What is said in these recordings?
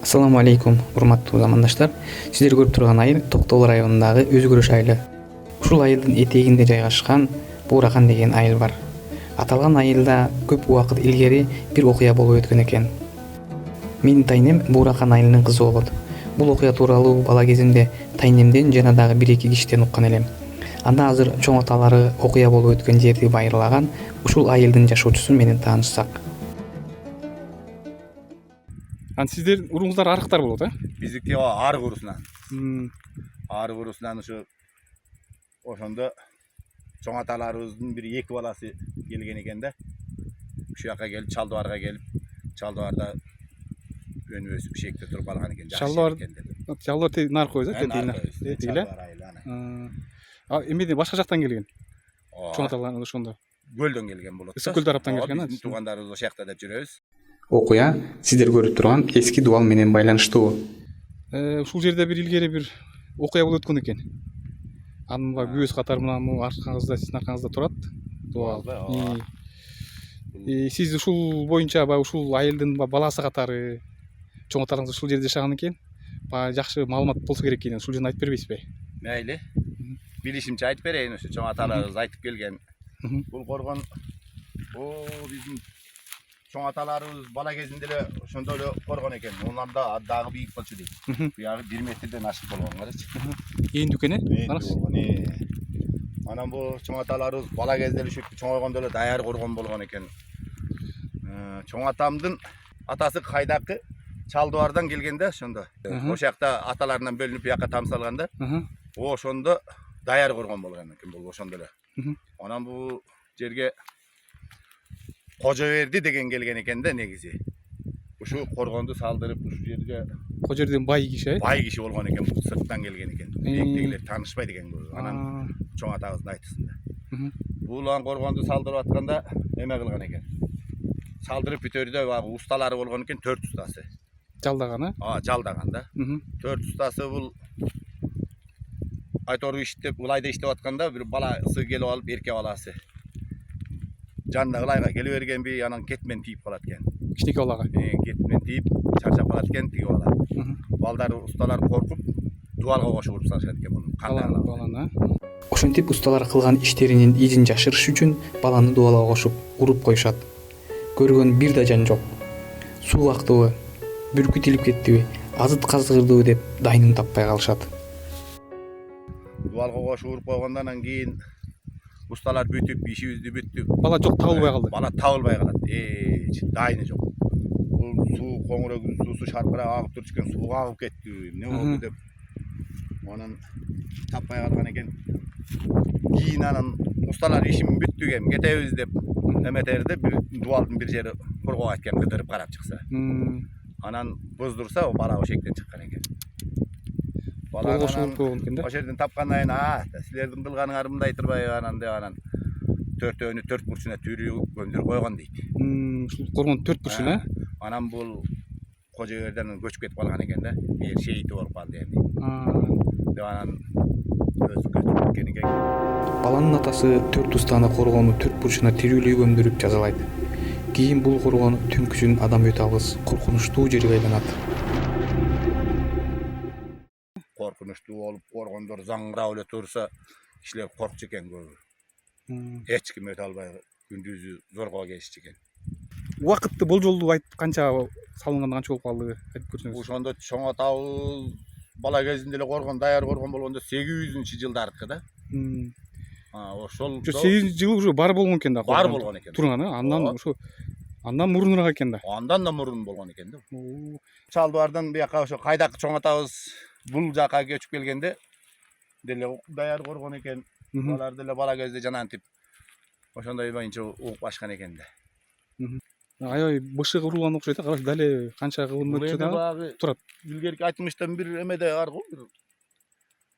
Assalamu alaikum, урматтуу замандаштар. Сиздер көрүп турган айыл Токтогул районундагы Өзгөрүш айылы. Ушул айылдын этегинде жайгашкан Бууракан деген айыл бар. Аталган айылда көп убакыт илгери бир окуя болуп өткөн экен. Менин тайнем Бууракан айылынын кызы болот. Бул окуя тууралуу бала кезимде тайнемден жана дагы 1-2 кишиден уккан элем. Анда азыр чоң аталары окуя болуп өткөн жерди байырлаган ушул айылдын жашоочусу менен таанышсак. Сиздер уруңуздар арыктар болот, Биздики арык урусунан. Арык урусунан ошондо чоң аталарыбыздын бир 2 баласы келген экен да. Ушул жака келип, Чалдыбарга келип, Чалдыбарда өнүбөсүп бишекте туруп алган экен. Чалдыбар тиги наркы койбойсуз, тиги эмеден башка жактан келген. Чоң аталар ошондо. Көлдөн келген болот. Ысык көл тараптан келген. Биздин туугандарыбыз ошол жакта деп жүрөбүз. Окуя сиздер көрүп турган эски дубал менен байланыштуу. Ушул жерде бир илгери бир окуя болуп өткөн экен. Анын күбөс катары мына аркаңызда, сиздин аркаңызда турат дубал. Сиз ушул боюнча ушул айылдын баласы катары чоң аталарыңыз ушул жерде жашаган экен. Жакшы маалымат болсо керек экен. Ушул жерин айтып бербейсизби? Мейли. Билишимче айтып берейин, ошо чоң аталарыбыз айтып келген. Бул коргон биздин чоң аталарыбыз бала кезинде эле ошондо эле коргон экен. Ондан да дагы бийик болчу дейт. Буягы 1 метрден ашык болгон, карачы. Ээн дүкени? Анан бул чоң аталарыбыз бала кезде эле ушинтип чоңойгондо эле даяр коргон болгон экен. Чоң атамдын атасы кайдакы Чалдыбардан келгенде ошондо. Ошол жакта аталарынан бөлүнүп буяка тамсалганда, ошондо даяр коргон болгон экен бул ошондо эле. Анан бул жерге Кожоберди деген келген экен да негизи. Ушу коргонду салдырып ушу жерге Кожобердин бай киши, бай киши болгон экен, бул сырттан келген экен. Бектегилер таанышпайт экен бул. Анан чоң атабыздын айтысында. Бул коргонду салдырып атканда эме кылган экен. Салдырып бүтөрдө усталары болгон экен, 4 устасы. Жалдаган, жалдаган да. 4 устасы бул айтору иштеп, ылайда иштеп атканда бир баласы келип алып, эркек баласы. Жанына ылайга келе бергенби, анан кетмен тийип калат экен. Кичинекей балага. Кетмен тийип, чарчап калат экен тиги бала. Балдар, усталар коркуп, дубалга кошуп уруп салышат экен муну. Баланы. Ошентип усталар кылган иштеринин изин жашырыш үчүн баланы дубалга кошуп уруп коюшат. Көргөн бир да жан жок. Суу актыбы, бүркүт илип кеттиби, азыт каздырдыбы деп дайынын таппай калышат. Дубалга кошуп уруп койгондон кийин усталар бүтүп, ишибизди бүттүк. Бала жок, табылбай калды. Бала табылбай калат. Дайыны жок. Бул суу коңурөк суусу шаркырап агып турчу экен, сууга агып кетти. Не болду деп. Анан таппай калган экен. Кийин анан усталар ишим бүттү экен, кетебиз деп эметерде бир дубалдын бир жери коргоо айткан, кыдырып карап чыкса. Анан боздурса, бала ошектен чыккан экен. Бала ошол жерден тапкандан кийин, силердин кылганыңар мындай турбайбы анан деп анан төртөөнү 4 бурчуна түйрүп көндүрүп койгон дейт. Ушул коргондун 4 бурчуна? Анан бул Кожоберден көчүп кетип калган экен да. Бир шейити болуп калды эми. Деп анан өзү көчүп кеткен экен. Баланын атасы 4 устаны коргону 4 бурчуна тирүүлөй көмдүрүп жазалайт. Кийин бул коргон түнкүсүн адам өтө алыс, коркунучтуу жерге айланат. Коркунучтуу болуп, коргондор заңгырап эле турса, кишилер коркчу экен көбү. Эч ким өтө албай күндүзү зорго келишчү экен. Убакытты болжолду айтып канча салынганда канча болуп калды айтып көрсөңүз. Ошондо чоң атабыз бала кезинде эле коргон, даяр коргон болгондо 800-жылдаркы да. Ошол 800 жыл бар болгон экен да. Бар болгон экен. Турган, андан мурунураак экен да. Андан да мурун болгон экен да. Чалдыбардан буяка ошо кайдакы чоң атабыз бул жака көчүп келгенде деле даяр коргон экен. Алар деле бала кезде жанантип ошондой боюнча угуп башкан экен да. Аябай бышыгы урулган окшойт, караш дале канча кылынып турат. Илгерки 60-тан бир эмеде бар го,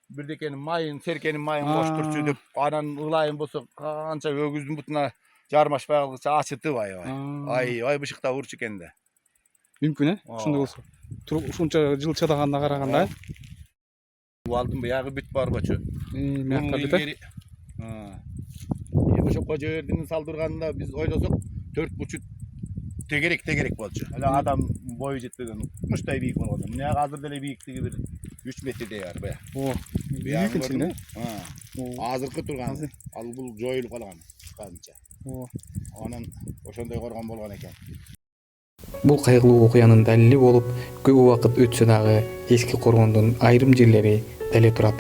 бирдекенин майын, серкенин майын коштурчу деп, анан ылайын болсо канча өгүздүн бутуна жармашпай калгыча ачытып аябай бышыктап урчу экен да. Мүмкүн, ошондой болсо. Ушунча жыл чыдаганына караганда Дубалдын буягы бүт барбачу. Мякта бүт. Ошо Кожобердин салдырганында биз ойлосок 4 бурчу тегерек болчу. Эле адам boyu жетпеген мыштай бийик болгон. Мына азыр деле бийиктиги бир 3 метрдей бар бая. О, бийикинчи да? Азыркы турган. Ал бул жоюлуп калган канча. О, Анан ошондой коргон болгон экен. Бул кайгылуу окуянын далили болуп, көп убакыт өтсө дагы эски коргондун айрым жерлери деле турат.